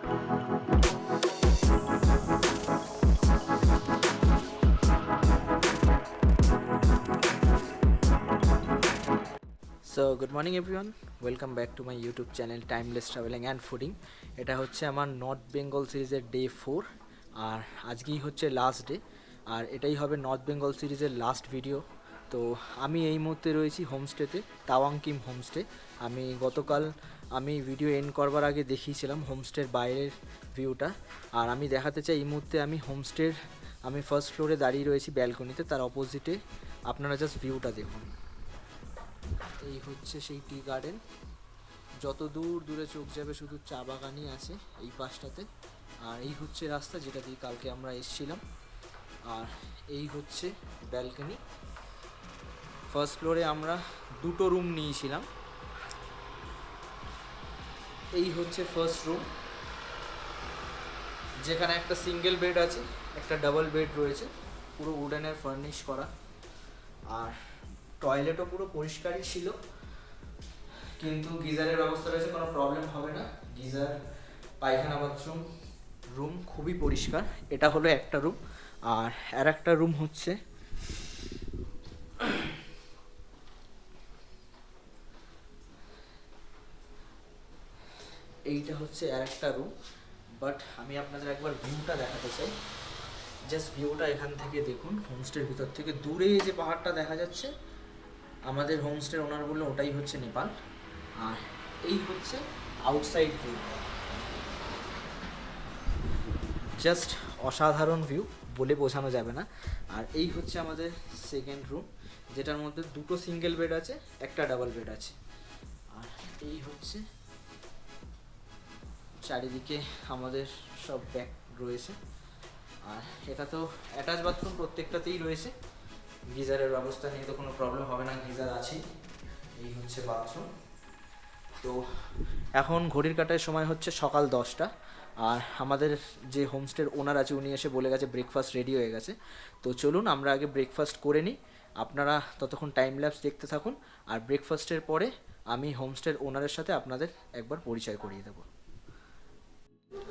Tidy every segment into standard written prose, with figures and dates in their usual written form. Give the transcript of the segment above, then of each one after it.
So good morning everyone, welcome back to my YouTube channel timeless travelling and fooding. এটা হচ্ছে আমার north Bengal সিরিজের day 4, আর আজকেই হচ্ছে লাস্ট ডে, আর এটাই হবে নর্থ বেঙ্গল সিরিজের লাস্ট ভিডিও। তো আমি এই মুহূর্তে রয়েছি হোমস্টেতে, তাওয়াং কিম হোমস্টে। আমি গতকাল ভিডিও এন্ড করবার আগে দেখিয়েছিলাম হোমস্টের বাইরের ভিউটা, আর আমি দেখাতে চাই এই মুহূর্তে আমি ফার্স্ট ফ্লোরে দাঁড়িয়ে রয়েছি ব্যালকনিতে, তার অপোজিটে আপনারা জাস্ট ভিউটা দেখুন। এই হচ্ছে সেই টি গার্ডেন, যত দূর দূরে চোখ যাবে শুধু চা বাগানই আছে এই পাশটাতে। আর এই হচ্ছে রাস্তা যেটা দিয়ে কালকে আমরা এসেছিলাম, আর এই হচ্ছে ব্যালকনি। ফার্স্ট ফ্লোরে আমরা দুটো রুম নিয়েছিলাম। এই হচ্ছে ফার্স্ট রুম, যেখানে একটা সিঙ্গেল বেড আছে, একটা ডাবল বেড রয়েছে, পুরো উডেনের ফার্নিশ করা। আর টয়লেটও পুরো পরিষ্কারই ছিল, কিন্তু গিজারের ব্যবস্থা রয়েছে, কোনো প্রবলেম হবে না। গিজার, পায়খানা, বাথরুম, রুম খুবই পরিষ্কার। এটা হলো একটা রুম। আর একটা রুম হচ্ছে এইটা হচ্ছে একটা রুম, বাট আমি আপনাদের একবার ভিউটা দেখাতে চাই। জাস্ট ভিউটা এখান থেকে দেখুন, হোমস্টের ভিতর থেকে দূরে যে পাহাড়টা দেখা যাচ্ছে, আমাদের হোমস্টের ওনার বললো ওটাই হচ্ছে নেপাল। আর এই হচ্ছে আউটসাইড ভিউ, জাস্ট অসাধারণ ভিউ, বলে বোঝানো যাবে না। আর এই হচ্ছে আমাদের সেকেন্ড রুম, যেটার মধ্যে দুটো সিঙ্গেল বেড আছে, একটা ডাবল বেড আছে। আর এই হচ্ছে চারিদিকে আমাদের সব ব্যাগ রয়েছে। আর এটা তো অ্যাটাচ বাথরুম প্রত্যেকটাতেই রয়েছে, গিজারের ব্যবস্থা নিয়ে তো কোনো প্রবলেম হবে না, গিজার আছেই। এই হচ্ছে বাথরুম। তো এখন ঘড়ির কাটার সময় হচ্ছে সকাল 10টা, আর আমাদের যে হোমস্টের ওনার আছে উনি এসে বলে গেছে ব্রেকফাস্ট রেডি হয়ে গেছে। তো চলুন আমরা আগে ব্রেকফাস্ট করে নিই, আপনারা ততক্ষণ টাইম ল্যাপস দেখতে থাকুন। আর ব্রেকফাস্টের পরে আমি হোমস্টের ওনারের সাথে আপনাদের একবার পরিচয় করিয়ে দেবো।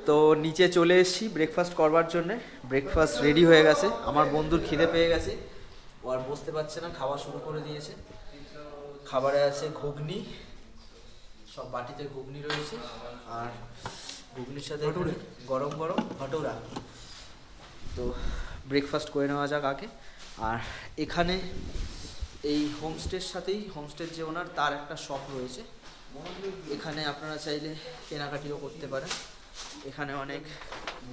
তো নিচে চলে এসেছি ব্রেকফাস্ট করবার জন্যে। ব্রেকফাস্ট রেডি হয়ে গেছে, আমার বন্ধুর খিদে পেয়ে গেছে, ও আর বসতে পারছে না, খাওয়া শুরু করে দিয়েছে। খাবারে আছে ঘুগনি, সব বাটিতে ঘুগনি রয়েছে, আর ঘুগনির সাথে গরম গরম ভটোরা। তো ব্রেকফাস্ট করে নেওয়া যাক আগে। আর এখানে এই হোমস্টের সাথেই, হোমস্টের যে ওনার তার একটা শপ রয়েছে, এখানে আপনারা চাইলে কেনাকাটিও করতে পারেন। এখানে অনেক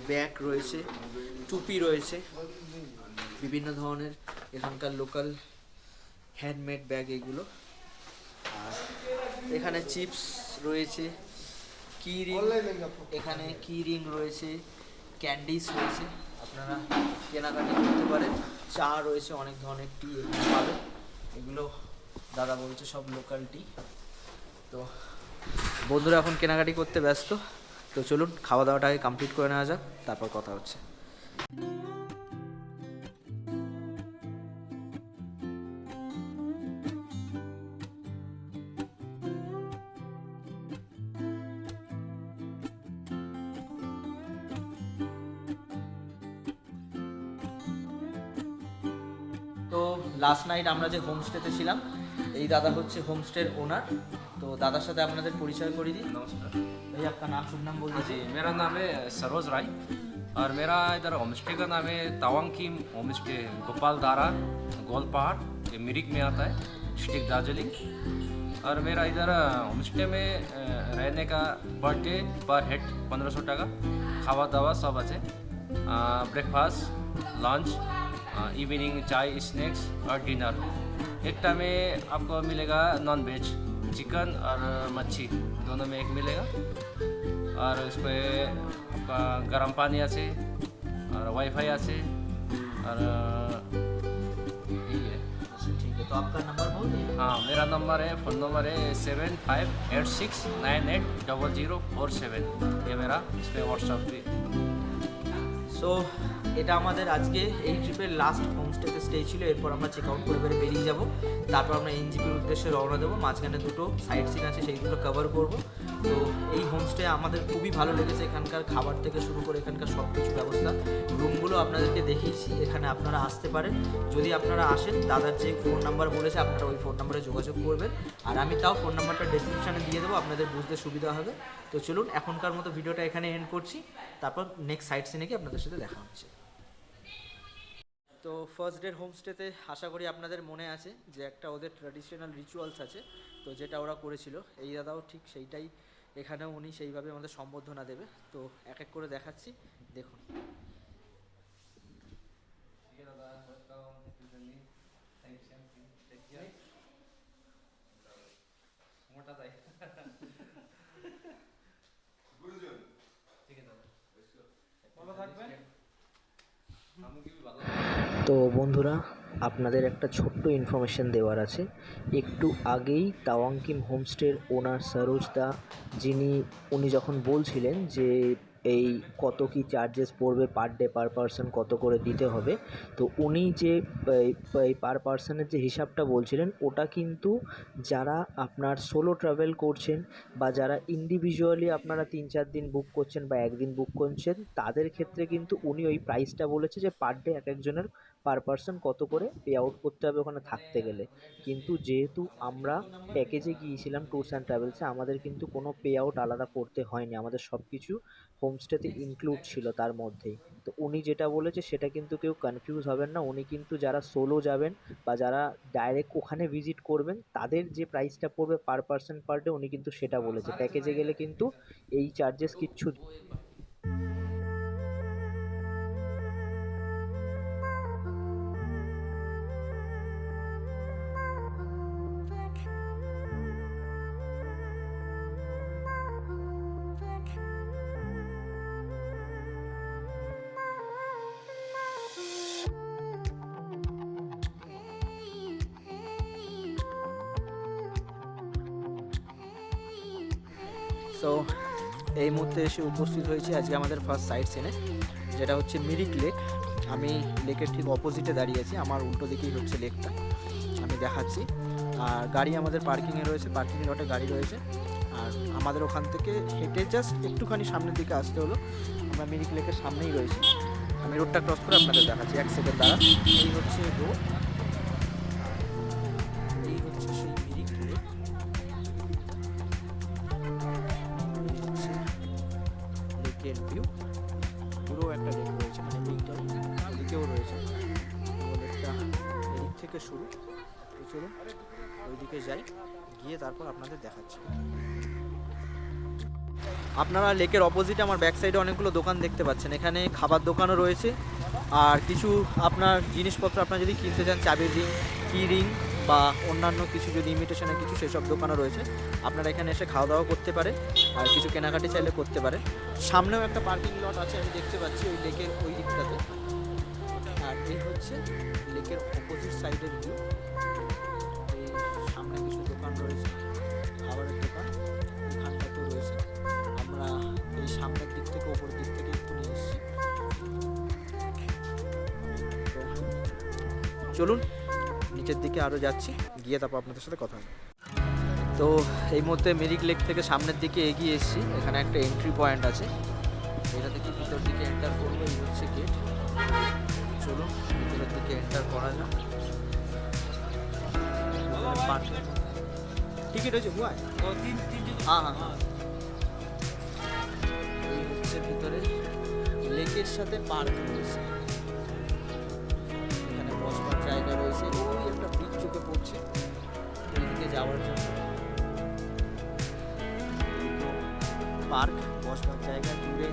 ব্যাগ রয়েছে, টুপি রয়েছে, বিভিন্ন ধরনের এখানকার লোকাল হ্যান্ডমেড ব্যাগ এগুলো। আর এখানে চিপস রয়েছে, কি রিং, এখানে কি রিং রয়েছে, ক্যান্ডিস রয়েছে, আপনারা কেনাকাটি করতে পারেন। চা রয়েছে, অনেক ধরনের টি এখানে পাবেন, এগুলো দাদা বলছে সব লোকাল টি। তো বন্ধুরা এখন কেনাকাটি করতে ব্যস্ত, তো চলুন খাওয়া দাওয়াটাকে কমপ্লিট করে নেওয়া যাক, তারপর কথা হচ্ছে। তো লাস্ট নাইট আমরা যে হোমস্টেতে ছিলাম, এই দাদা হচ্ছে হোমস্টের ওনার। तो दादा साथ আপনাদের পরিচয় করে দিই। नमस्कार भाई आपका नाम शुभ नाम बोल जी, दीजिए। मेरा नाम है सरोज राय और मेरा इधर होम स्टे का नाम है तावांग किम होम स्टे, गोपाल दारा, गोलपहाड़, ये मिरिक में आता है, डिस्ट्रिक्ट दार्जिलिंग। और मेरा इधर होम स्टे में रहने का पर डे पर हेड 1500 টাকা, खावा दावा सब अच्छे, ब्रेकफास्ट, लंच, इवनिंग चाय, स्नैक्स और डिनर। एक टाइम में आपको मिलेगा नॉन वेज, चिकन और मच्छी दोनों में एक मिलेगा। और उस पर आपका गर्म पानी आछे और वाईफाई आछे और यही है। ठीक है, तो आपका नंबर बोल दीजिए। हाँ, मेरा नंबर है, फ़ोन नंबर है 7586980047। ये मेरा इस पर व्हाट्सअप भी। সো এটা আমাদের আজকে এই ট্রিপের লাস্ট হোমস্টেতে স্টে ছিল। এরপর আমরা চেক আউট করে বেরিয়ে যাব, তারপর আমরা এনজিপির উদ্দেশ্যে রওনা দেবো। মাঝখানে দুটো সাইট সিন আছে, সেই দুটো কভার করবো। তো এই হোমস্টে আমাদের খুবই ভালো লেগেছে, এখানকার খাবার থেকে শুরু করে এখানকার সব কিছু ব্যবস্থা। রুমগুলো আপনাদেরকে দেখিয়েছি, এখানে আপনারা আসতে পারেন। যদি আপনারা আসেন, দাদার যে ফোন নাম্বার বলেছে আপনারা ওই ফোন নাম্বারে যোগাযোগ করবেন, আর আমি তাও ফোন নাম্বারটা ডেসক্রিপশানে দিয়ে দেবো, আপনাদের বুঝতে সুবিধা হবে। তো চলুন এখনকার মতো ভিডিওটা এখানে এন্ড করছি, তারপর নেক্সট সাইট সিনে গিয়ে আপনাদের সাথে দেখা হচ্ছে। তো ফার্স্ট ডের হোমস্টেতে আশা করি আপনাদের মনে আছে যে একটা ওদের ট্র্যাডিশনাল রিচুয়ালস আছে, তো যেটা ওরা করেছিল, এই দাদাও ঠিক সেইটাই এখানেও উনি সেইভাবে আমাদের সম্বর্ধনা দেবে। তো এক এক করে দেখাচ্ছি, দেখুন। তো বন্ধুরা, আপনাদের একটা ছোট্ট ইনফরমেশন দেওয়ার আছে। একটু আগেই তাওয়াংকিম হোমস্টের ওনার সরোজ দা, উনি যখন বলছিলেন যে এই কত কি চার্জেস পড়বে পার ডে পার পারসন কত করে দিতে হবে, তো উনি যে এই পার পারসনের যে হিসাবটা বলছিলেন, ওটা কিন্তু যারা আপনার সোলো ট্রাভেল করছেন বা যারা ইন্ডিভিজুয়ালি আপনারা 3-4 দিন বুক করছেন বা একদিন বুক করছেন, তাদের ক্ষেত্রে কিন্তু উনি ওই প্রাইসটা বলেছে যে পার ডে এক একজনের পার পারসন কত করে পে আউট করতে হবে ওখানে থাকতে গেলে। কিন্তু যেহেতু আমরা প্যাকেজে গিয়েছিলাম ট্যুরস অ্যান্ড ট্রাভেলসে, আমাদের কিন্তু কোনো পে আউট আলাদা করতে হয়নি, আমাদের সব কিছু হোমস্টেতে ইনক্লুড ছিল তার মধ্যেই। তো উনি যেটা বলেছে সেটা কিন্তু কেউ কনফিউজ হবেন না, উনি কিন্তু যারা সোলো যাবেন বা যারা ডাইরেক্ট ওখানে ভিজিট করবেন তাদের যে প্রাইসটা পড়বে পার পারসন পার ডে, উনি কিন্তু সেটা বলেছে। প্যাকেজে গেলে কিন্তু এই চার্জেস কিচ্ছু। সো এই মুহূর্তে এসে উপস্থিত হয়েছি আজকে আমাদের ফার্স্ট সাইট সিনে, যেটা হচ্ছে মিরিক লেক। আমি লেকের ঠিক অপোজিটে দাঁড়িয়ে আছি, আমার উল্টো দিকেই হচ্ছে লেকটা, আমি দেখাচ্ছি। আর গাড়ি আমাদের পার্কিংয়ে রয়েছে, পার্কিং লটে গাড়ি রয়েছে। আর আমাদের ওখান থেকে হেঁটে জাস্ট একটুখানি সামনের দিকে আসতে হলো, আমরা মিরিক লেকের সামনেই রয়েছি। আমি রোডটা ক্রস করে আপনাদের দেখাচ্ছি, এক সেকেন্ড দাঁড়া। এই হচ্ছে রোড, এই হচ্ছে সেই মিরিক লেক। লেকের ভিউ, পুরো একটা লেক রয়েছে, মানে লেকটা ওদিকেও রয়েছে। লেকটা এদিক থেকে শুরু। তো চলুন ওইদিকে যাই, গিয়ে তারপর আপনাদের দেখাচ্ছি। আপনারা লেকের অপোজিটে আমার ব্যাক সাইডে অনেকগুলো দোকান দেখতে পাচ্ছেন, এখানে খাবার দোকানও রয়েছে। আর কিছু আপনার জিনিসপত্র আপনারা যদি কিনতে চান, চাবির রিং, কি রিং বা অন্যান্য কিছু যদি ইমিটেশনের কিছু, সেসব দোকানও রয়েছে। আপনারা এখানে এসে খাওয়া দাওয়া করতে পারেন আর কিছু কেনাকাটি চাইলে করতে পারেন। সামনেও একটা পার্কিং লট আছে, আমি দেখতে পাচ্ছি ওই লেকের ওই দিকটাতে। আর এই হচ্ছে লেকের অপোজিট সাইডের ভিউ। এই সামনে কিছু দোকান রয়েছে, খাবারের দোকান এখানটাতেও রয়েছে। আমরা এই সামনের দিক থেকে ওপরের দিক থেকে একটু নিয়ে এসেছি। চলুন নিচের দিকে আরও যাচ্ছি, গিয়ে তারপর আপনাদের সাথে কথা হবে। তো এই মুহূর্তে মিরিক লেক থেকে সামনের দিকে এগিয়ে এসেছি, এখানে একটা এন্ট্রি পয়েন্ট আছে, এটা থেকে ভিতর দিকে এন্টার করবো। এই হচ্ছে গেট, চলুন ভিতরের দিকে এন্টার করা যাক। টিকিট হয়েছে বুয়া? হ্যাঁ হ্যাঁ হ্যাঁ। এই হচ্ছে ভিতরে লেকের সাথে পার্ক রয়েছে, এখানে বসবার জায়গা রয়েছে। ওই একটা ব্রিজ চোখে পড়ছে ওইদিকে যাওয়ার জন্য, পার্ক, বসবার জায়গা, দূরে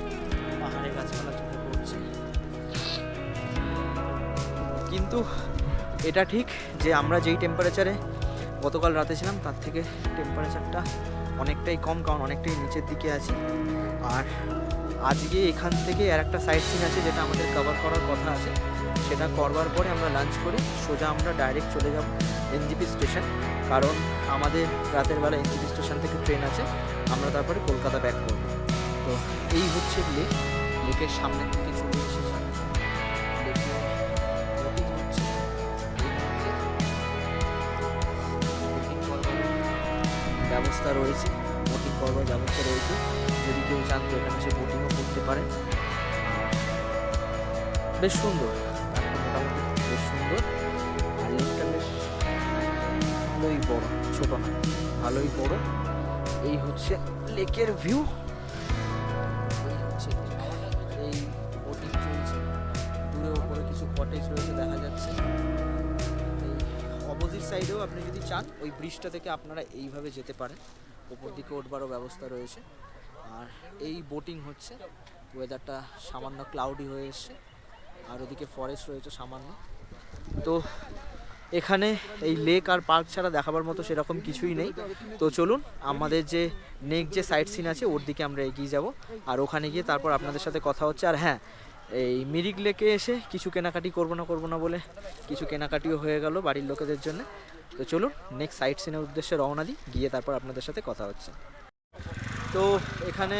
পাহাড়ে গাছপালা চোখে পড়ছে। কিন্তু এটা ঠিক যে আমরা যেই টেম্পারেচারে গতকাল রাতে ছিলাম তার থেকে টেম্পারেচারটা অনেকটাই কম, কারণ অনেকটাই নিচের দিকে আছি। আর আজকে এখান থেকে আর একটা সাইট সিন আছে যেটা আমাদের কভার করার কথা আছে, সেটা করবার পরে আমরা লাঞ্চ করে সোজা আমরা ডাইরেক্ট চলে যাব এনজিপি স্টেশন, কারণ আমাদের রাতের বেলা এনজিপি স্টেশন থেকে ট্রেন আছে, আমরা তারপরে কলকাতা ব্যাক করব। তো এই হচ্ছে লেক, লেকের সামনের দিকে চলে এসেছি। ব্যবস্থা রয়েছে, বোটিং করবার ব্যবস্থা রয়েছে, যদি কেউ চান তো এখানে সে বোটিংও করতে পারে। বেশ সুন্দর, মোটামুটি বেশ সুন্দর। আর লেকটা বেশ ভালোই বড়, ছোট না, ভালোই বড়। এই হচ্ছে লেকের ভিউ। এই হচ্ছে এই বোটিং চলছে, দূরে ওপরে কিছু কটেজ রয়েছে দেখা যাচ্ছে। এই অপোজিট সাইডেও আপনি যদি চান ওই ব্রিজটা থেকে আপনারা এইভাবে যেতে পারেন, ওপর দিকে উঠবারও ব্যবস্থা রয়েছে। আর এই বোটিং হচ্ছে, ওয়েদারটা সামান্য ক্লাউডি হয়ে এসছে, আর ওদিকে ফরেস্ট রয়েছে সামান্য। তো এখানে এই লেক আর পার্ক ছাড়া দেখাবার মতো সেরকম কিছুই নেই। তো চলুন আমাদের যে নেক্সট যে সাইট সিন আছে ওর দিকে আমরা এগিয়ে যাব, আর ওখানে গিয়ে তারপর আপনাদের সাথে কথা হচ্ছে। আর হ্যাঁ, এই মিরিক লেকে এসে কিছু কেনাকাটি করবো না বলে কিছু কেনাকাটিও হয়ে গেল বাড়ির লোকেদের জন্য। তো চলুন নেক্সট সাইট সিনের উদ্দেশ্যে রওনা দিই, গিয়ে তারপর আপনাদের সাথে কথা হচ্ছে। তো এখানে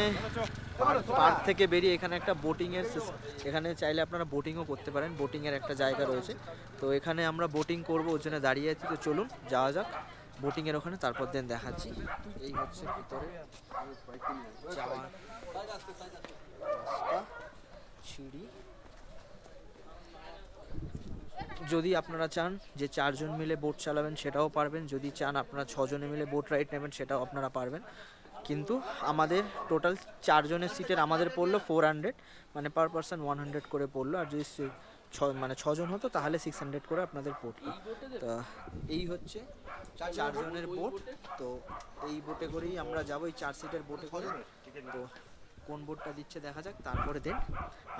পার্ক থেকে বেরিয়ে এখানে একটা বোটিংয়ের, এখানে চাইলে আপনারা বোটিংও করতে পারেন, বোটিংয়ের একটা জায়গা রয়েছে। তো এখানে আমরা বোটিং করবো, ওর জন্য দাঁড়িয়ে আছি। তো চলুন যাওয়া যাক বোটিংয়ের ওখানে, তারপর দেন দেখাচ্ছি। এই হচ্ছে ভিতরে যাওয়ার রাস্তা, সিঁড়ি। যদি আপনারা চান যে 4 জন মিলে বোট চালাবেন সেটাও পারবেন, যদি চান আপনারা 6 জনে মিলে বোট রাইড নেবেন সেটাও আপনারা পারবেন। কিন্তু আমাদের টোটাল 4 জনের সিটের আমাদের পড়লো 400, মানে পার পারসন 100 করে পড়লো। আর যদি 6 জন হতো তাহলে 600 করে আপনাদের পড়তো। তো এই হচ্ছে 4 জনের বোট। তো এই বোটে করেই আমরা যাবো, এই 4 সিটের বোটে করে। তো কোন বোটটা দিচ্ছে দেখা যাক, তারপরে দেন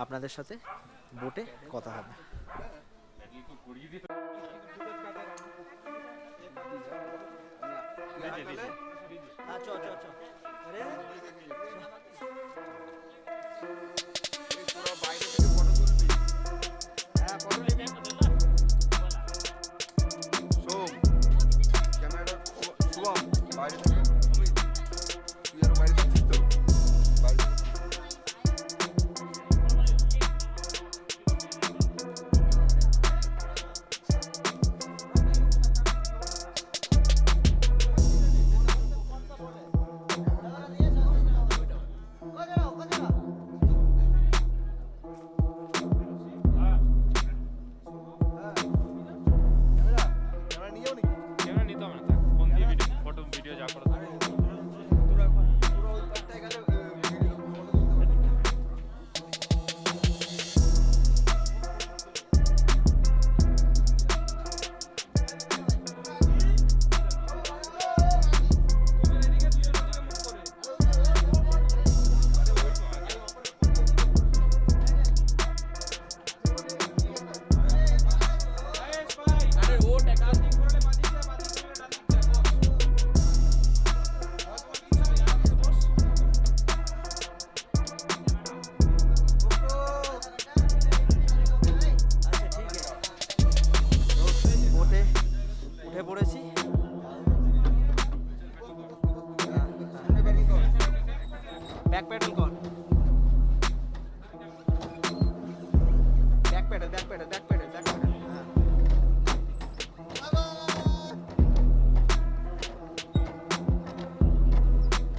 আপনাদের সাথে বোটে কথা হবে।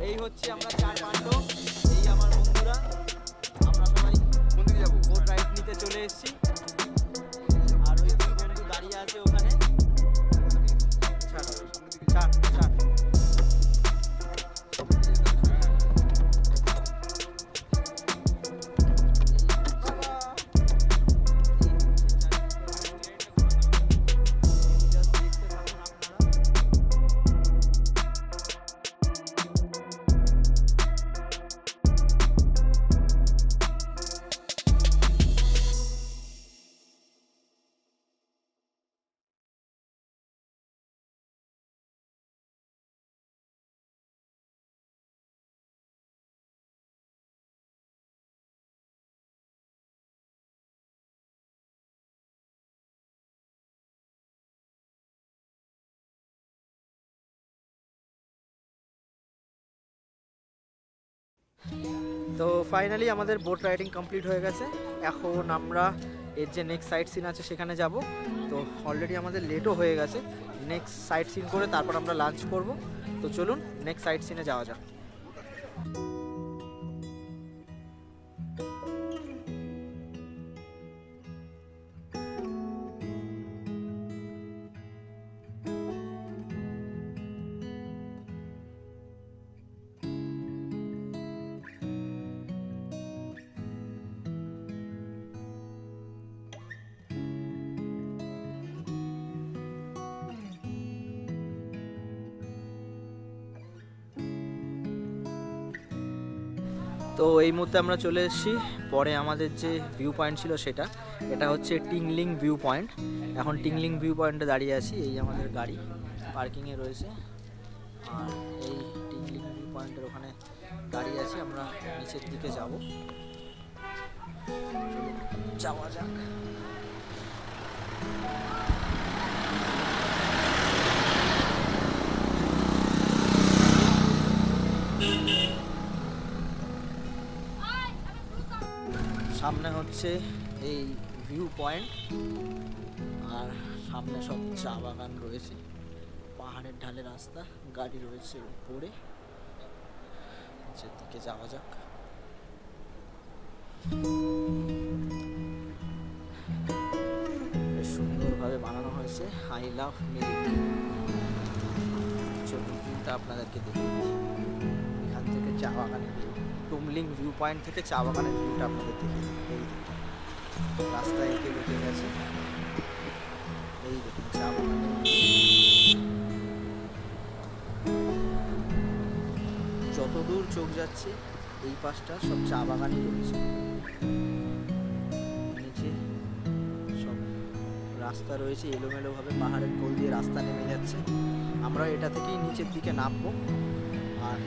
এই হচ্ছে আমরা 4-5 লোক, এই আমার বন্ধুরা, আমরা সবাই বোট রাইড নিতে চলে এসেছি। আর ওই দুই বন্ধু দাঁড়িয়ে আছে ওখানে। তো ফাইনালি আমাদের বোট রাইডিং কমপ্লিট হয়ে গেছে। এখন আমরা এর যে নেক্সট সাইট সিন আছে সেখানে যাব। তো অলরেডি আমাদের লেটও হয়ে গেছে, নেক্সট সাইট সিন করে তারপর আমরা লাঞ্চ করব। তো চলুন নেক্সট সাইট সিনে যাওয়া যাক। তো এই মুহূর্তে আমরা চলে এসেছি পরে আমাদের যে ভিউ পয়েন্ট ছিল সেটা, এটা হচ্ছে টিংলিং ভিউ পয়েন্ট। এখন টিংলিং ভিউ পয়েন্টে দাঁড়িয়ে আছি, এই আমাদের গাড়ি পার্কিংয়ে রয়েছে, আর এই টিংলিং ভিউ পয়েন্টের ওখানে দাঁড়িয়ে আছি। আমরা নিচের দিকে যাব, যাওয়া যাক। সামনে হচ্ছে এই ভিউ পয়েন্ট, আর সামনে সব চা বাগান রয়েছে, পাহাড়ের ঢালে রাস্তা, গাড়ি রয়েছে উপরে। যেদিকে যাওয়া যাক। বেশ সুন্দরভাবে বানানো হয়েছে, আই লাভ মিরিক। চলুন ভিউটা আপনাদেরকে দেখি, এখান থেকে চা বাগানের ভিউ, টুমলিং ভিউ পয়েন্ট থেকে চা বাগানের ভিউটা আপনাদের দেখি। এই রাস্তা এঁকে বেঁকে গেছে, এই দেখুন চা বাগানের যত দূর চোখ যাচ্ছে এই পাশটা সব চা বাগানই রয়েছে। নিচে সব রাস্তা রয়েছে, এলোমেলোভাবে পাহাড়ের কোল দিয়ে রাস্তা নেমে যাচ্ছে। আমরা এটা থেকেই নিচের দিকে নামবো। আর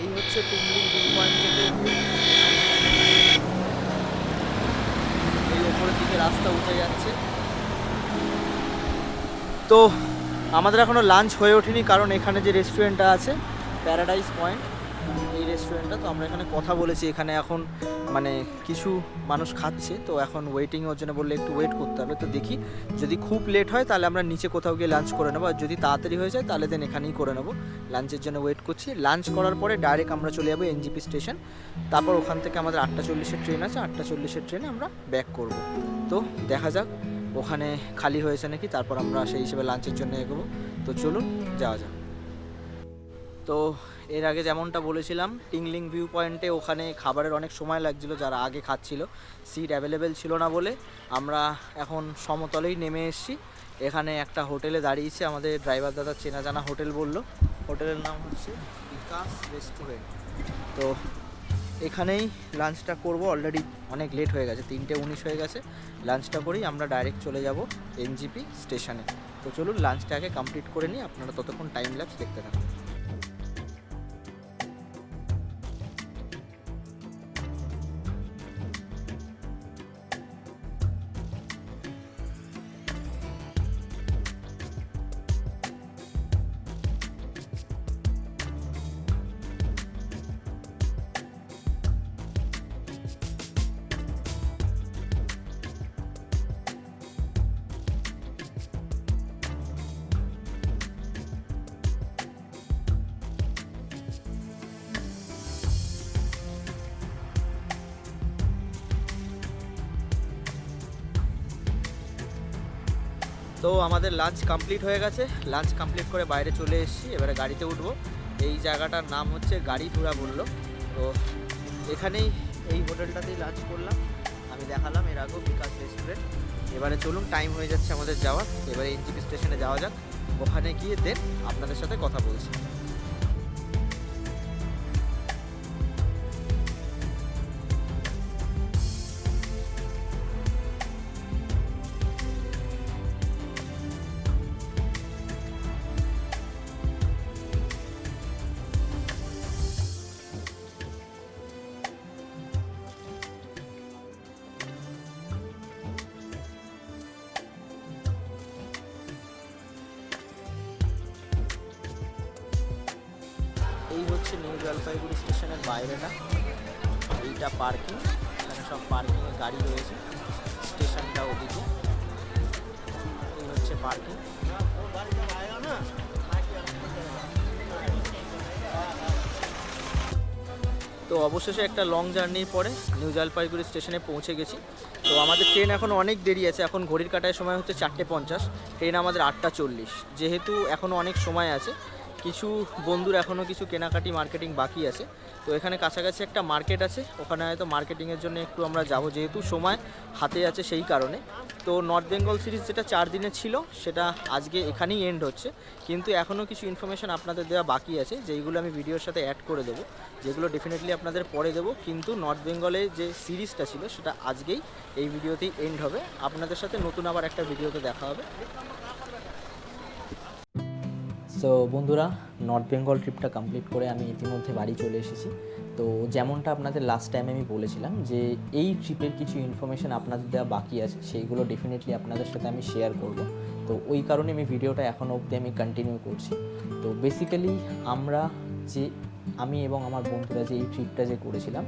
এই হচ্ছে টুমলিং ভিউ পয়েন্ট থেকে এই ওপরের দিকে রাস্তা উঠে যাচ্ছে। তো আমাদের এখনো লাঞ্চ হয়ে ওঠেনি, কারণ এখানে যে রেস্টুরেন্টটা আছে প্যারাডাইস পয়েন্ট, এই রেস্টুরেন্টটা, তো আমরা এখানে কথা বলেছি। এখানে এখন মানে কিছু মানুষ খাচ্ছে, তো এখন ওয়েটিং ওর জন্য বললে একটু ওয়েট করতে হবে। তো দেখি যদি খুব লেট হয় তাহলে আমরা নিচে কোথাও গিয়ে লাঞ্চ করে নেবো, আর যদি তাড়াতাড়ি হয়ে যায় তাহলে দেন এখানেই করে নেবো। লাঞ্চের জন্য ওয়েট করছি। লাঞ্চ করার পরে ডাইরেক্ট আমরা চলে যাবো এনজিপি স্টেশন। তারপর ওখান থেকে আমাদের 8:40-এর ট্রেন আছে, 8:40-এর ট্রেনে আমরা ব্যাক করব। তো দেখা যাক ওখানে খালি হয়েছে নাকি, তারপর আমরা সেই হিসেবে লাঞ্চের জন্য এগোবো। তো চলুন যাওয়া যাক। তো এর আগে যেমনটা বলেছিলাম, টিংলিং ভিউ পয়েন্টে ওখানে খাবারের অনেক সময় লাগছিল, যারা আগে খাচ্ছিল সিট অ্যাভেলেবেল ছিল না বলে আমরা এখন সমতলেই নেমে এসেছি। এখানে একটা হোটেলে দাঁড়িয়েছে, আমাদের ড্রাইভার দাদা চেনা জানা হোটেল বললো, হোটেলের নাম হচ্ছে বিকাশ রেস্টুরেন্ট। তো এখানেই লাঞ্চটা করব। অলরেডি অনেক লেট হয়ে গেছে, 3:19 হয়ে গেছে। লাঞ্চটা করেই আমরা ডাইরেক্ট চলে যাব এনজিপি স্টেশনে। তো চলুন লাঞ্চটা আগে কমপ্লিট করে নিই, আপনারা ততক্ষণ টাইম ল্যাপস দেখতে থাকুন। তো আমাদের লাঞ্চ কমপ্লিট হয়ে গেছে, লাঞ্চ কমপ্লিট করে বাইরে চলে এসেছি, এবারে গাড়িতে উঠবো। এই জায়গাটার নাম হচ্ছে গাড়িধুরা বললো। তো এখানেই এই হোটেলটাতেই লাঞ্চ করলাম, আমি দেখালাম এর আগেও বিকাশ রেস্টুরেন্ট। এবারে চলুন, টাইম হয়ে যাচ্ছে আমাদের যাওয়ার, এবারে এনজিপি স্টেশনে যাওয়া যাক। ওখানে গিয়ে দেন আপনাদের সাথে কথা বলছি। এই হচ্ছে নিউ জলপাইগুড়ি স্টেশনের বাইরেটা, এইটা পার্কিং, এখানে সব পার্কিংয়ে গাড়ি রয়েছে, স্টেশনটা ওদিকে। এই হচ্ছে পার্কিং। তো অবশেষে একটা লং জার্নির পরে নিউ জলপাইগুড়ি স্টেশনে পৌঁছে গেছি। তো আমাদের ট্রেন এখন অনেক দেরি আছে, এখন ঘড়ির কাঁটায় সময় হচ্ছে 4:50, ট্রেন আমাদের 8:40। যেহেতু এখনও অনেক সময় আছে, কিছু বন্ধুর এখনও কিছু কেনাকাটি মার্কেটিং বাকি আছে। তো এখানে কাছাকাছি একটা মার্কেট আছে, ওখানে হয়তো মার্কেটিংয়ের জন্য একটু আমরা যাব, যেহেতু সময় হাতে আছে সেই কারণে। তো নর্থ বেঙ্গল সিরিজ যেটা 4 দিনে ছিল সেটা আজকে এখানেই এন্ড হচ্ছে, কিন্তু এখনও কিছু ইনফরমেশান আপনাদের দেওয়া বাকি আছে, যেইগুলো আমি ভিডিওর সাথে অ্যাড করে দেবো, যেগুলো ডেফিনেটলি আপনাদের পরে দেবো। কিন্তু নর্থ বেঙ্গলে যে সিরিজটা ছিল সেটা আজকেই এই ভিডিওতেই এন্ড হবে। আপনাদের সাথে নতুন আবার একটা ভিডিওতে দেখা হবে। সো বন্ধুরা, নর্থ বেঙ্গল ট্রিপটা কমপ্লিট করে আমি ইতিমধ্যে বাড়ি চলে এসেছি। তো যেমনটা আপনাদের লাস্ট টাইম আমি বলেছিলাম যে এই ট্রিপের কিছু ইনফরমেশান আপনাদের দেওয়া বাকি আছে, সেইগুলো ডেফিনেটলি আপনাদের সাথে আমি শেয়ার করব। তো ওই কারণে আমি ভিডিওটা এখনও অবধি আমি কন্টিনিউ করছি। তো বেসিক্যালি আমি এবং আমার বন্ধুরা যে এই ট্রিপটা যে করেছিলাম,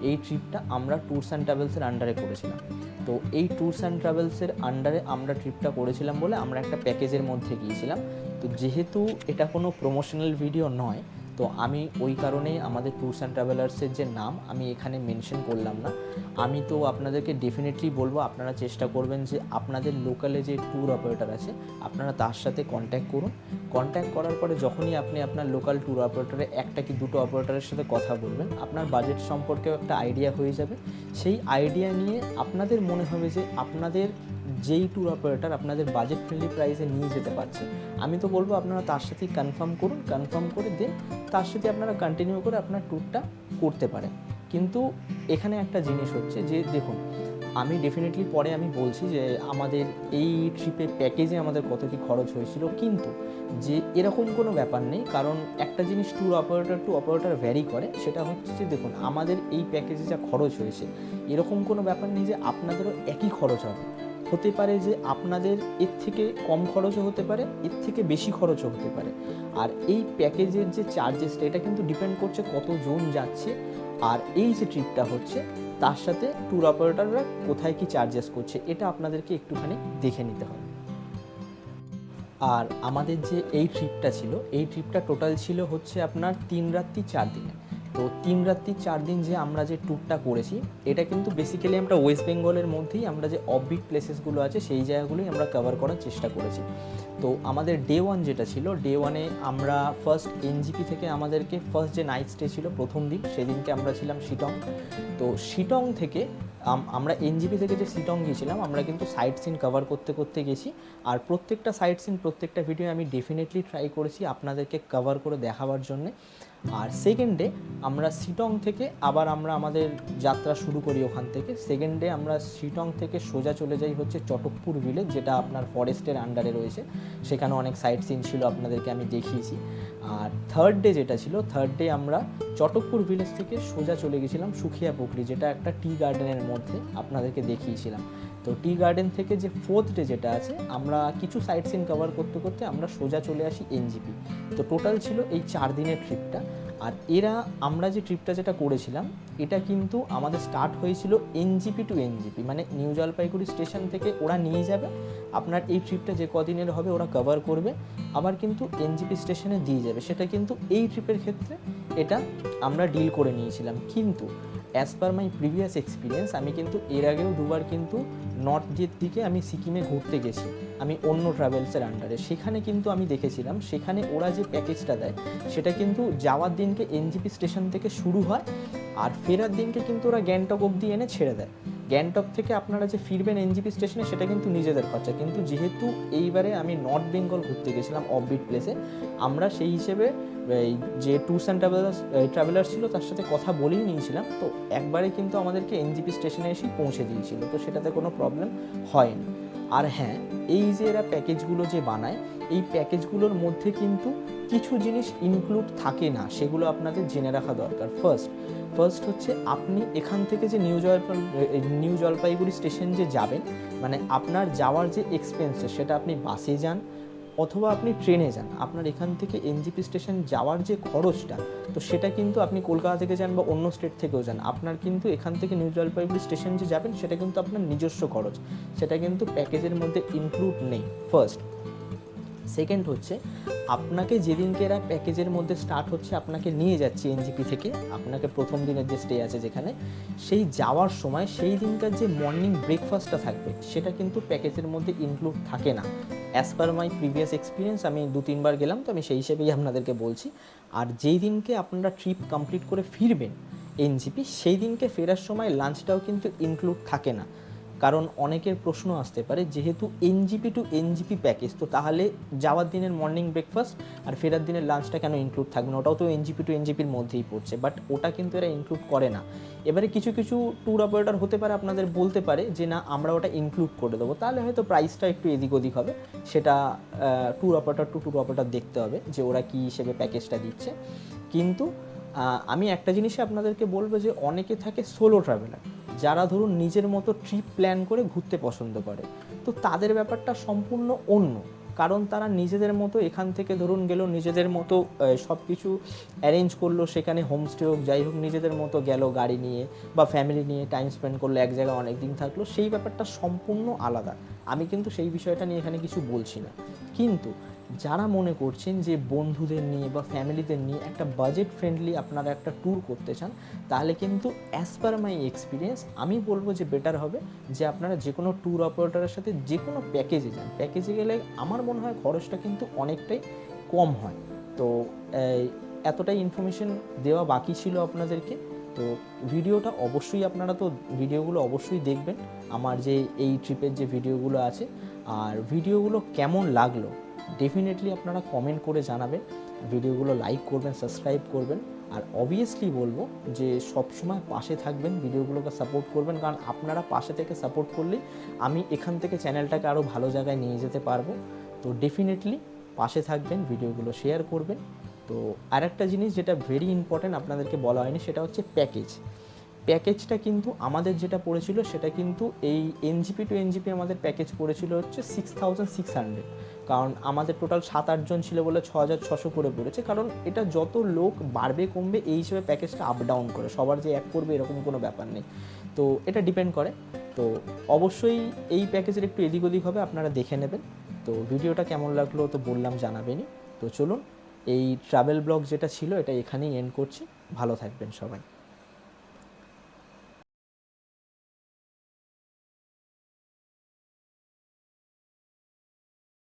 এই ট্রিপটা আমরা ট্যুরস অ্যান্ড ট্রাভেলসের আন্ডারে করেছিলাম। তো এই ট্যুরস অ্যান্ড ট্রাভেলসের আন্ডারে আমরা ট্রিপটা করেছিলাম বলে আমরা একটা প্যাকেজের মধ্যে গিয়েছিলাম। তো যেহেতু এটা কোনো প্রমোশনাল ভিডিও নয়, তো আমি ওই কারণেই আমাদের ট্যুরস অ্যান্ড ট্রাভেলার্সের যে নাম আমি এখানে মেনশন করলাম না। আমি তো আপনাদেরকে ডেফিনেটলি বলবো আপনারা চেষ্টা করবেন যে আপনাদের লোকালে যে ট্যুর অপারেটর আছে আপনারা তার সাথে কন্ট্যাক্ট করুন। কন্ট্যাক্ট করার পরে যখনই আপনি আপনার লোকাল ট্যুর অপারেটরে একটা কি দুটো অপারেটরের সাথে কথা বলবেন, আপনার বাজেট সম্পর্কেও একটা আইডিয়া হয়ে যাবে। সেই আইডিয়া নিয়ে আপনাদের মনে হবে যে আপনাদের যেই ট্যুর অপারেটর আপনাদের বাজেট ফ্রেন্ডলি প্রাইসে নিয়ে যেতে পারছে, আমি তো বলবো আপনারা তার সাথেই কনফার্ম করুন। কনফার্ম করে দেন তার সাথে আপনারা কন্টিনিউ করে আপনার ট্যুরটা করতে পারেন। কিন্তু এখানে একটা জিনিস হচ্ছে যে দেখুন, আমি ডেফিনেটলি পরে আমি বলছি যে আমাদের এই ট্রিপে প্যাকেজে আমাদের কত কী খরচ হয়েছিল, কিন্তু যে এরকম কোনো ব্যাপার নেই। কারণ একটা জিনিস tour operator to operator vary করে, সেটা হচ্ছে যে দেখুন আমাদের এই প্যাকেজে যা খরচ হয়েছে এরকম কোনো ব্যাপার নেই যে আপনাদেরও একই খরচ হবে। হতে পারে যে আপনাদের এর থেকে কম খরচও হতে পারে, এর থেকে বেশি খরচও হতে পারে। আর এই প্যাকেজের যে চার্জেসটা এটা কিন্তু ডিপেন্ড করছে কতজন যাচ্ছে, আর এই যে ট্রিপটা হচ্ছে তার সাথে ট্যুর অপারেটররা কোথায় কি চার্জেস করছে এটা আপনাদেরকে একটুখানি দেখে নিতে হবে। আর আমাদের যে এই ট্রিপটা ছিল, এই ট্রিপটা টোটাল ছিল হচ্ছে আপনার 3 রাত্রি 4 দিনে। তো 3 রাত্রি 4 দিন যে আমরা যে ট্যুরটা করেছি এটা কিন্তু বেসিক্যালি আমরা ওয়েস্ট বেঙ্গলের মধ্যেই আমরা যে অফবিট প্লেসেসগুলো আছে সেই জায়গাগুলোই আমরা কভার করার চেষ্টা করেছি। তো আমাদের ডে 1 যেটা ছিল, ডে 1-এ আমরা ফার্স্ট এনজিপি থেকে আমাদেরকে ফার্স্ট যে নাইট স্টে ছিল প্রথম দিন, সেদিনকে আমরা ছিলাম শিটং। তো শিটং থেকে আমরা এনজিপি থেকে যে শিটং গিয়েছিলাম আমরা কিন্তু সাইট সিন কভার করতে করতে গেছি। আর প্রত্যেকটা সাইট সিন প্রত্যেকটা ভিডিও আমি ডেফিনেটলি ট্রাই করেছি আপনাদেরকে কভার করে দেখাবার জন্যে। আর সেকেন্ড ডে আমরা শিটং থেকে আবার আমরা আমাদের যাত্রা শুরু করি ওখান থেকে। সেকেন্ড ডে আমরা শিটং থেকে সোজা চলে যাই হচ্ছে চটকপুর ভিলেজ, যেটা আপনার ফরেস্টের আন্ডারে রয়েছে। সেখানে অনেক সাইট সিন ছিল, আপনাদেরকে আমি দেখিয়েছি। আর থার্ড ডে যেটা ছিল, থার্ড ডে আমরা চটকপুর ভিলেজ থেকে সোজা চলে গেছিলাম সুখিয়া পুকুরি, যেটা একটা টি গার্ডেনের মধ্যে আপনাদেরকে দেখিয়েছিলাম। তো টি গার্ডেন থেকে যে ফোর্থ ডে যেটা আছে, আমরা কিছু সাইট সিন কভার করতে করতে আমরা সোজা চলে আসি এনজিপি। তো টোটাল ছিল এই 4 দিনের ট্রিপটা। আর আমরা যে ট্রিপটা যেটা করেছিলাম এটা কিন্তু আমাদের স্টার্ট হয়েছিল এনজিপি টু এনজিপি, মানে নিউ জলপাইগুড়ি স্টেশন থেকে ওরা নিয়ে যাবে আপনার এই ট্রিপটা যে কদিনের হবে ওরা কভার করবে, আবার কিন্তু এনজিপি স্টেশনে দিয়ে যাবে। সেটা কিন্তু এই ট্রিপের ক্ষেত্রে এটা আমরা ডিল করে নিয়েছিলাম। কিন্তু as per my previous experience আমি কিন্তু এর আগেও দুবার কিন্তু নর্থের দিকে আমি সিকিমে ঘুরতে গেছি আমি অন্য ট্রাভেলসের আন্ডারে। সেখানে কিন্তু আমি দেখেছিলাম সেখানে ওরা যে প্যাকেজটা দেয় সেটা কিন্তু যাওয়ার দিনকে এনজিপি স্টেশন থেকে শুরু হয়, আর ফেরার দিনকে কিন্তু ওরা গ্যাংটক অবধি এনে ছেড়ে দেয়। গ্যাংটক থেকে আপনারা যে ফিরবেন এনজিপি স্টেশনে সেটা কিন্তু নিজেদের খরচা। কিন্তু যেহেতু এইবারে আমি নর্থ বেঙ্গল ঘুরতে গেছিলাম অফবিট প্লেসে, আমরা সেই হিসেবে যে ট্যুরস অ্যান্ড ট্রাভেলার্স ছিল তার সাথে কথা বলেই নিয়েছিলাম। তো একবারে কিন্তু আমাদেরকে এনজিপি স্টেশনে এসেই পৌঁছে দিয়েছিল, তো সেটাতে কোনো প্রবলেম হয়নি। আর হ্যাঁ, এই যে এরা প্যাকেজগুলো যে বানায় এই প্যাকেজগুলোর মধ্যে কিন্তু কিছু জিনিস ইনক্লুড থাকে না, সেগুলো আপনাদের জেনে রাখা দরকার। ফার্স্ট হচ্ছে আপনি এখান থেকে যে নিউ জলপাইগুড়ি স্টেশন যে যাবেন, মানে আপনার যাওয়ার যে এক্সপেন্সেস সেটা আপনি বাসে যান অথবা আপনি ট্রেনে যান, আপনার এখান থেকে এনজিপি স্টেশন যাওয়ার যে খরচটা, তো সেটা কিন্তু আপনি কলকাতা থেকে যান বা অন্য স্টেট থেকেও যান, আপনার কিন্তু এখান থেকে নিউ জলপাইগুড়ি স্টেশন যে যাবেন সেটা কিন্তু আপনার নিজস্ব খরচ, সেটা কিন্তু প্যাকেজের মধ্যে ইনক্লুড নেই ফার্স্ট। সেকেন্ড হচ্ছে আপনাকে যেদিনকে এরা প্যাকেজের মধ্যে স্টার্ট হচ্ছে আপনাকে নিয়ে যাচ্ছে এনজিপি থেকে, আপনাকে প্রথম দিনের যে স্টে আছে যেখানে, সেই যাওয়ার সময় সেই দিনকার যে মর্নিং ব্রেকফাস্টটা থাকবে সেটা কিন্তু প্যাকেজের মধ্যে ইনক্লুড থাকে না। As per my previous experience, আমি 2-3 বার গেলাম, তো আমি সেই হিসেবেই আপনাদেরকে বলছি। আর যেই দিনকে আপনারা ট্রিপ কমপ্লিট করে ফিরবেন এনজিপি, সেই দিনকে ফেরার সময় লাঞ্চটাও কিন্তু ইনক্লুড থাকে না। কারণ অনেকের প্রশ্ন আসতে পারে, যেহেতু এনজিপি টু এনজিপি প্যাকেজ, তো তাহলে যাওয়ার দিনের মর্নিং ব্রেকফাস্ট আর ফেরার দিনের লাঞ্চটা কেন ইনক্লুড থাকবে না? ওটাও তো এনজিপি টু এনজিপির মধ্যেই পড়ছে, বাট ওটা কিন্তু এরা ইনক্লুড করে না। এবারে কিছু কিছু ট্যুর অপারেটর হতে পারে আপনাদের বলতে পারে যে না, আমরা ওটা ইনক্লুড করে দেবো, তাহলে হয়তো প্রাইসটা একটু এদিক ওদিক হবে। সেটা tour operator to tour operator দেখতে হবে যে ওরা কী হিসেবে প্যাকেজটা দিচ্ছে। কিন্তু আমি একটা জিনিসই আপনাদেরকে বলবো যে অনেকে থাকে সোলো ট্রাভেলার, যারা ধরুন নিজের মতো ট্রিপ প্ল্যান করে ঘুরতে পছন্দ করে, তো তাদের ব্যাপারটা সম্পূর্ণ অন্য। কারণ তারা নিজেদের মতো এখান থেকে ধরুন গেল, নিজেদের মতো সব কিছু অ্যারেঞ্জ করলো, সেখানে হোমস্টে হোক যাই হোক, নিজেদের মতো গেল গাড়ি নিয়ে বা ফ্যামিলি নিয়ে টাইম স্পেন্ড করলো, এক জায়গায় অনেক দিন থাকলো, সেই ব্যাপারটা সম্পূর্ণ আলাদা। আমি কিন্তু সেই বিষয়টা নিয়ে এখানে কিছু বলছি না। কিন্তু যারা মনে করছেন যে বন্ধুদের নিয়ে বা ফ্যামিলিদের নিয়ে একটা বাজেট ফ্রেন্ডলি আপনারা একটা ট্যুর করতে চান, তাহলে কিন্তু অ্যাজ পার মাই এক্সপিরিয়েন্স আমি বলবো যে বেটার হবে যে আপনারা যে কোনো ট্যুর অপারেটরের সাথে যে কোনো প্যাকেজে যান। প্যাকেজে গেলে আমার মনে হয় খরচটা কিন্তু অনেকটাই কম হয়। তো এতটাই ইনফরমেশন দেওয়া বাকি ছিল আপনাদেরকে। তো ভিডিওটা অবশ্যই আপনারা তো ভিডিওগুলো অবশ্যই দেখবেন, আমার যে এই ট্রিপের যে ভিডিওগুলো আছে। আর ভিডিওগুলো কেমন লাগলো ডেফিনেটলি আপনারা কমেন্ট করে জানাবেন, ভিডিওগুলো লাইক করবেন, সাবস্ক্রাইব করবেন। আর অবভিয়াসলি বলবো যে সবসময় পাশে থাকবেন, ভিডিওগুলোকে সাপোর্ট করবেন, কারণ আপনারা পাশে থেকে সাপোর্ট করলেই আমি এখান থেকে চ্যানেলটাকে আরও ভালো জায়গায় নিয়ে যেতে পারবো। তো ডেফিনেটলি পাশে থাকবেন, ভিডিওগুলো শেয়ার করবেন। তো আরেকটা জিনিস যেটা ভেরি ইম্পর্ট্যান্ট আপনাদেরকে বলা হয়নি, সেটা হচ্ছে প্যাকেজটা কিন্তু আমাদের যেটা পড়েছিল সেটা কিন্তু এই এনজিপি টু এনজিপি আমাদের প্যাকেজ পড়েছিল হচ্ছে 6600, কারণ আমাদের টোটাল 7-8 জন ছিল বলে 6600 করে পড়েছে। কারণ এটা যত লোক বাড়বে কমবে এই হিসেবে প্যাকেজটা আপ ডাউন করে, সবার যে এক করবে এরকম কোনো ব্যাপার নেই। তো এটা ডিপেন্ড করে। তো অবশ্যই এই প্যাকেজের একটু এদিক ওদিক হবে, আপনারা দেখে নেবেন। তো ভিডিওটা কেমন লাগলো তো বললাম, জানাবেনই। তো চলুন, এই ট্রাভেল ব্লগ যেটা ছিল এটা এখানেই এন্ড করছি। ভালো থাকবেন সবাই।